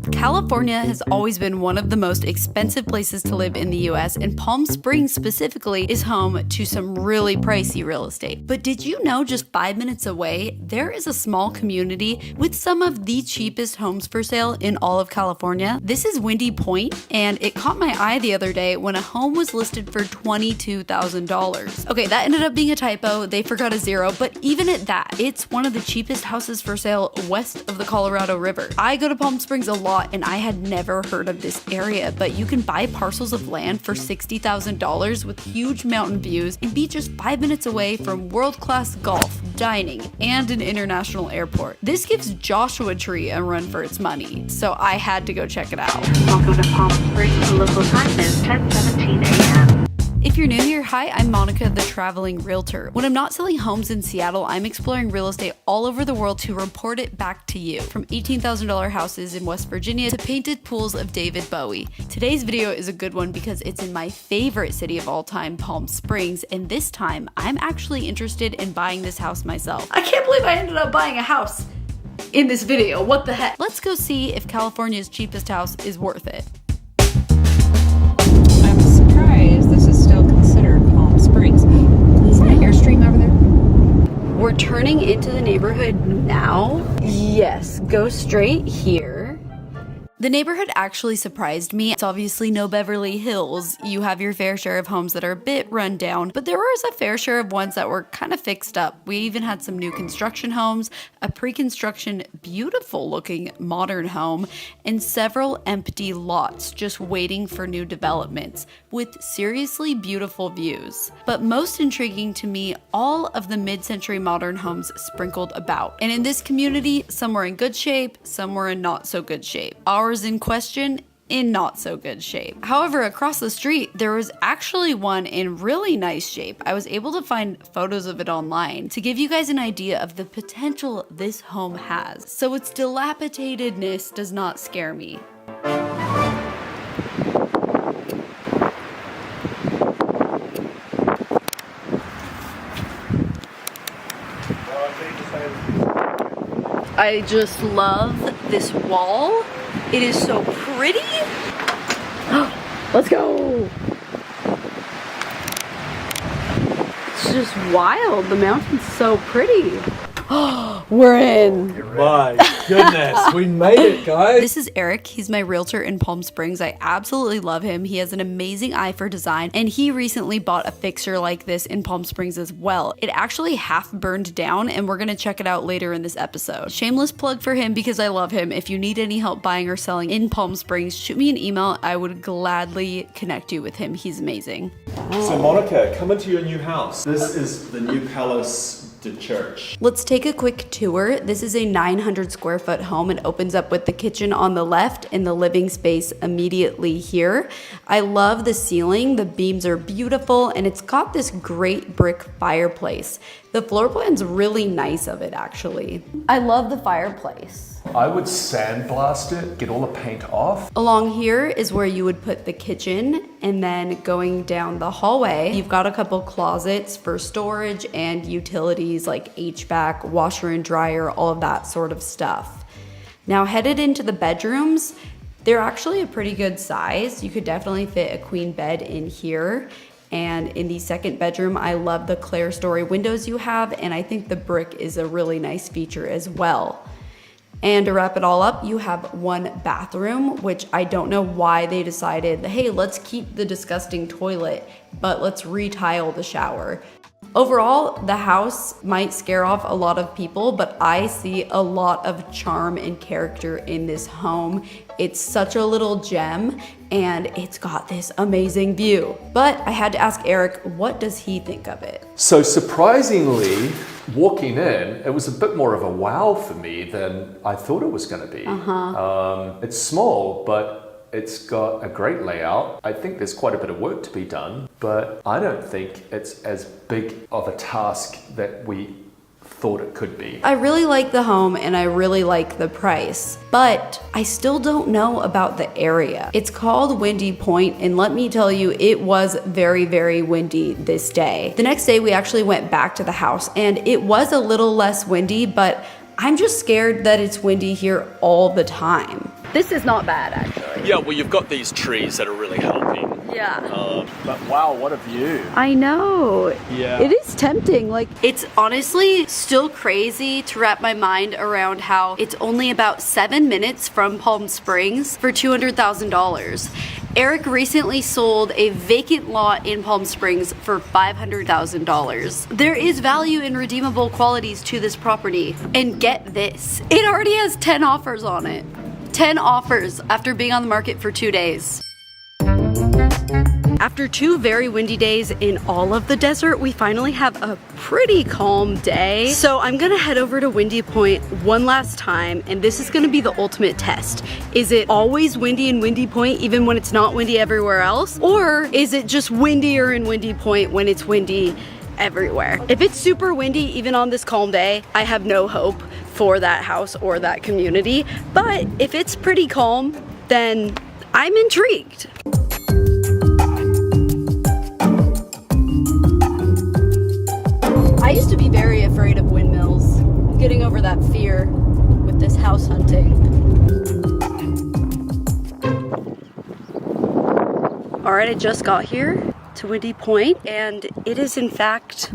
California has always been one of the most expensive places to live in the US, and Palm Springs specifically is home to some really pricey real estate. But did you know just 5 minutes away, there is a small community with some of the cheapest homes for sale in all of California? This is Windy Point, and it caught my eye the other day when a home was listed for $22,000. Okay, that ended up being a typo. They forgot a zero, but even at that, it's one of the cheapest houses for sale west of the Colorado River. I go to Palm Springs a lot, and I had never heard of this area, but you can buy parcels of land for $60,000 with huge mountain views and be just 5 minutes away from world-class golf, dining, and an international airport. This gives Joshua Tree a run for its money, so I had to go check it out. Welcome to Palm Springs. The local time is 10:17 a.m. If you're new here, hi, I'm Monica, the traveling realtor. When I'm not selling homes in Seattle, I'm exploring real estate all over the world to report it back to you. From $18,000 houses in West Virginia to painted pools of David Bowie. Today's video is a good one because it's in my favorite city of all time, Palm Springs, and this time I'm actually interested in buying this house myself. I can't believe I ended up buying a house in this video. What the heck? Let's go see if California's cheapest house is worth it. I'm surprised this is still considered Palm Springs. Is that an Airstream over there? We're turning into the neighborhood now. Yes, go straight here. The neighborhood actually surprised me. It's obviously no Beverly Hills. You have your fair share of homes that are a bit run down, but there was a fair share of ones that were kind of fixed up. We even had some new construction homes, a pre-construction, beautiful looking modern home, and several empty lots just waiting for new developments with seriously beautiful views. But most intriguing to me, all of the mid-century modern homes sprinkled about. And in this community, some were in good shape, some were in not so good shape. Ours in question, in not so good shape. However, across the street, there was actually one in really nice shape. I was able to find photos of it online to give you guys an idea of the potential this home has. So its dilapidatedness does not scare me. I just love this wall. It is so pretty. Let's go. It's just wild. The mountain's so pretty. We're in. My goodness, we made it, guys. This is Eric. He's my realtor in Palm Springs. I absolutely love him. He has an amazing eye for design, and he recently bought a fixture like this in Palm Springs as well. It actually half burned down, and we're gonna check it out later in this episode. Shameless plug for him because I love him. If you need any help buying or selling in Palm Springs, shoot me an email. I would gladly connect you with him. He's amazing. So Monica, come into your new house. This is the new Palace de Church. Let's take a quick tour. This is a 900 square foot home. It opens up with the kitchen on the left and the living space immediately here. I love the ceiling. The beams are beautiful, and it's got this great brick fireplace. The floor plan's really nice of it, actually. I love the fireplace. I would sandblast it, get all the paint off. Along here is where you would put the kitchen, and then going down the hallway, you've got a couple closets for storage and utilities like HVAC, washer and dryer, all of that sort of stuff. Now headed into the bedrooms, they're actually a pretty good size. You could definitely fit a queen bed in here. And in the second bedroom, I love the clerestory windows you have, and I think the brick is a really nice feature as well. And to wrap it all up, you have one bathroom, which I don't know why they decided, hey, let's keep the disgusting toilet, but let's retile the shower. Overall, the house might scare off a lot of people, but I see a lot of charm and character in this home. It's such a little gem, and it's got this amazing view. But I had to ask Eric, what does he think of it? So surprisingly, walking in, it was a bit more of a wow for me than I thought it was going to be. It's small, but it's got a great layout. I think there's quite a bit of work to be done, but I don't think it's as big of a task that we thought it could be. I really like the home and I really like the price, but I still don't know about the area. It's called Windy Point, and let me tell you, it was very, very windy this day. The next day we actually went back to the house and it was a little less windy, but I'm just scared that it's windy here all the time. This is not bad, actually. Yeah, well, you've got these trees that are really helping. Yeah. But wow, what a view. I know. Yeah. It is tempting. Like, it's honestly still crazy to wrap my mind around how it's only about 7 minutes from Palm Springs for $200,000. Eric recently sold a vacant lot in Palm Springs for $500,000. There is value in redeemable qualities to this property. And get this, it already has 10 offers on it. 10 offers after being on the market for 2 days. After 2 very windy days in all of the desert, we finally have a pretty calm day. So I'm gonna head over to Windy Point one last time, and this is gonna be the ultimate test. Is it always windy in Windy Point even when it's not windy everywhere else? Or is it just windier in Windy Point when it's windy everywhere? If it's super windy even on this calm day, I have no hope for that house or that community. But if it's pretty calm, then I'm intrigued. I used to be very afraid of windmills. I'm getting over that fear with this house hunting. All right, I just got here to Windy Point, and it is in fact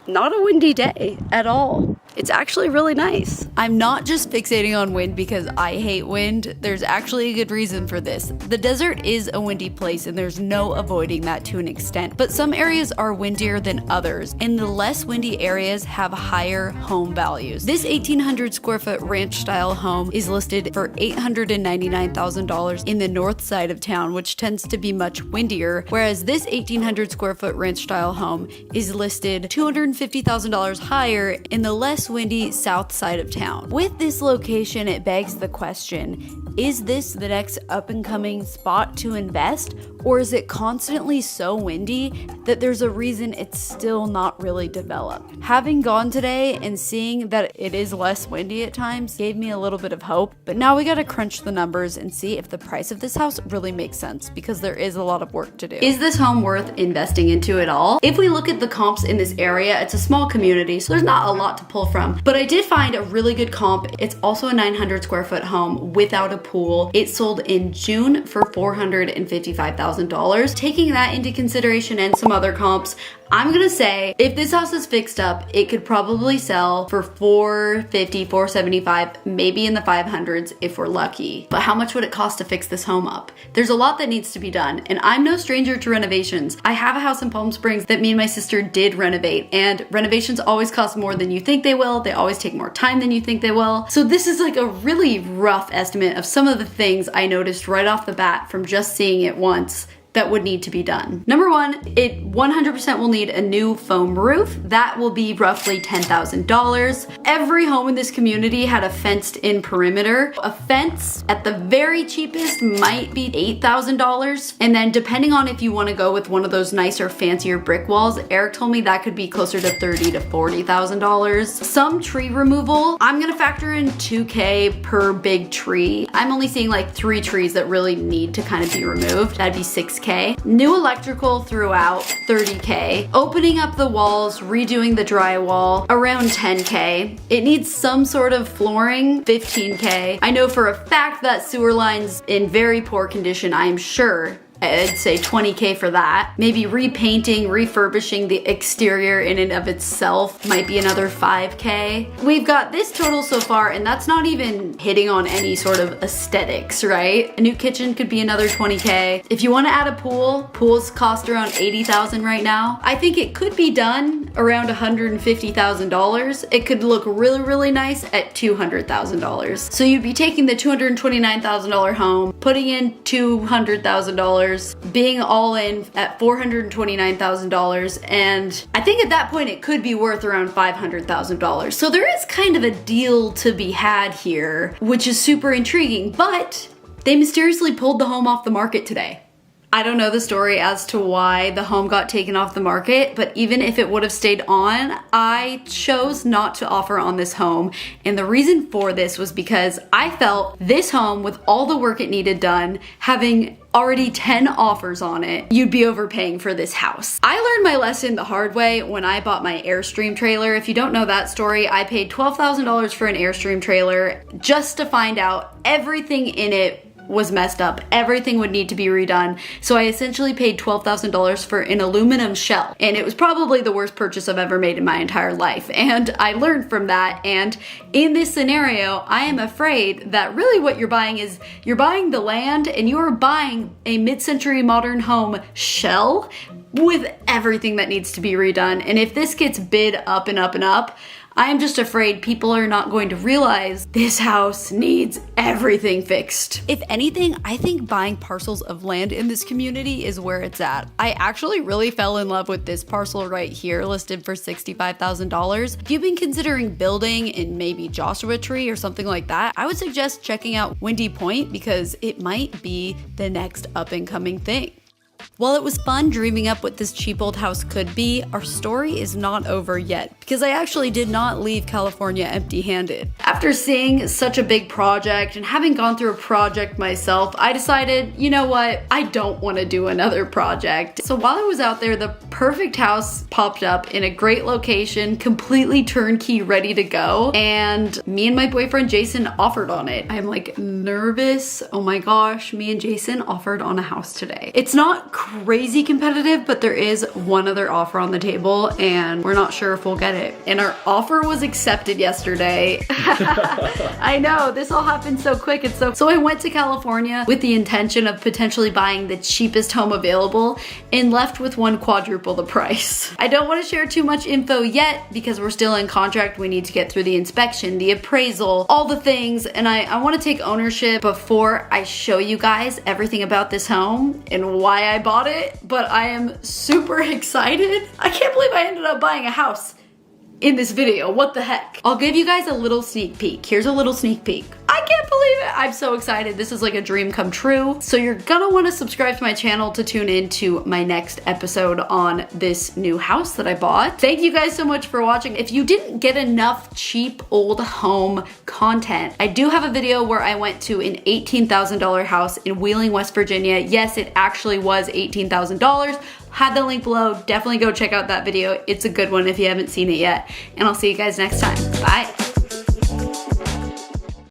not a windy day at all. It's actually really nice. I'm not just fixating on wind because I hate wind. There's actually a good reason for this. The desert is a windy place and there's no avoiding that to an extent, but some areas are windier than others, and the less windy areas have higher home values. This 1,800 square foot ranch style home is listed for $899,000 in the north side of town, which tends to be much windier, whereas this 1,800 square foot ranch style home is listed $250,000 higher in the less windy south side of town. With this location, it begs the question, is this the next up and coming spot to invest, or is it constantly so windy that there's a reason it's still not really developed? Having gone today and seeing that it is less windy at times gave me a little bit of hope, but now we gotta crunch the numbers and see if the price of this house really makes sense, because there is a lot of work to do. Is this home worth investing into at all? If we look at the comps in this area, it's a small community, so there's not a lot to pull from, but I did find a really good comp. It's also a 900 square foot home without a pool. It sold in June for $455,000. Taking that into consideration and some other comps, I'm gonna say if this house is fixed up, it could probably sell for $450, $475, maybe in the 500s if we're lucky. But how much would it cost to fix this home up? There's a lot that needs to be done, and I'm no stranger to renovations. I have a house in Palm Springs that me and my sister did renovate, and renovations always cost more than you think they will. They always take more time than you think they will. So this is like a really rough estimate of some of the things I noticed right off the bat from just seeing it once that would need to be done. Number one, it 100% will need a new foam roof. That will be roughly $10,000. Every home in this community had a fenced in perimeter. A fence at the very cheapest might be $8,000. And then depending on if you wanna go with one of those nicer, fancier brick walls, Eric told me that could be closer to $30,000 to $40,000. Some tree removal, I'm gonna factor in $2K per big tree. I'm only seeing like 3 trees that really need to kind of be removed. That'd be $6K. New electrical throughout, $30K. Opening up the walls, redoing the drywall, around $10K. It needs some sort of flooring, $15K. I know for a fact that sewer line's in very poor condition, I am sure. I'd say $20K for that. Maybe repainting, refurbishing the exterior in and of itself might be another $5K. We've got this total so far, and that's not even hitting on any sort of aesthetics, right? A new kitchen could be another $20K. If you want to add a pool, pools cost around $80,000 right now. I think it could be done around $150,000. It could look really, really nice at $200,000. So you'd be taking the $229,000 home, putting in $200,000, being all in at $429,000, and I think at that point it could be worth around $500,000. So there is kind of a deal to be had here, which is super intriguing, but they mysteriously pulled the home off the market today. I don't know the story as to why the home got taken off the market, but even if it would have stayed on, I chose not to offer on this home. And the reason for this was because I felt this home, with all the work it needed done, having already 10 offers on it, you'd be overpaying for this house. I learned my lesson the hard way when I bought my Airstream trailer. If you don't know that story, I paid $12,000 for an Airstream trailer just to find out everything in it was messed up. Everything would need to be redone. So I essentially paid $12,000 for an aluminum shell. And it was probably the worst purchase I've ever made in my entire life. And I learned from that. And in this scenario, I am afraid that really what you're buying is you're buying the land and you're buying a mid-century modern home shell with everything that needs to be redone. And if this gets bid up and up and up, I am just afraid people are not going to realize this house needs everything fixed. If anything, I think buying parcels of land in this community is where it's at. I actually really fell in love with this parcel right here, listed for $65,000. If you've been considering building in maybe Joshua Tree or something like that, I would suggest checking out Windy Point because it might be the next up and coming thing. While it was fun dreaming up what this cheap old house could be, our story is not over yet because I actually did not leave California empty-handed. After seeing such a big project and having gone through a project myself, I decided, you know what, I don't want to do another project. So while I was out there, the perfect house popped up in a great location, completely turnkey, ready to go, and me and my boyfriend Jason offered on it. I'm like nervous. Oh my gosh, me and Jason offered on a house today. It's not crazy competitive, but there is one other offer on the table and we're not sure if we'll get it. And our offer was accepted yesterday. I know, this all happened so quick. So I went to California with the intention of potentially buying the cheapest home available and left with one quadruple the price. I don't want to share too much info yet because we're still in contract. We need to get through the inspection, the appraisal, all the things, and I want to take ownership before I show you guys everything about this home and why I bought it, but I am super excited. I can't believe I ended up buying a house in this video. What the heck? I'll give you guys a little sneak peek. Here's a little sneak peek. I can't believe it. I'm so excited. This is like a dream come true. So you're gonna want to subscribe to my channel to tune into my next episode on this new house that I bought. Thank you guys so much for watching. If you didn't get enough cheap old home content, I do have a video where I went to an $18,000 house in Wheeling, West Virginia. Yes, it actually was $18,000. Had the link below. Definitely go check out that video. It's a good one if you haven't seen it yet. And I'll see you guys next time. Bye.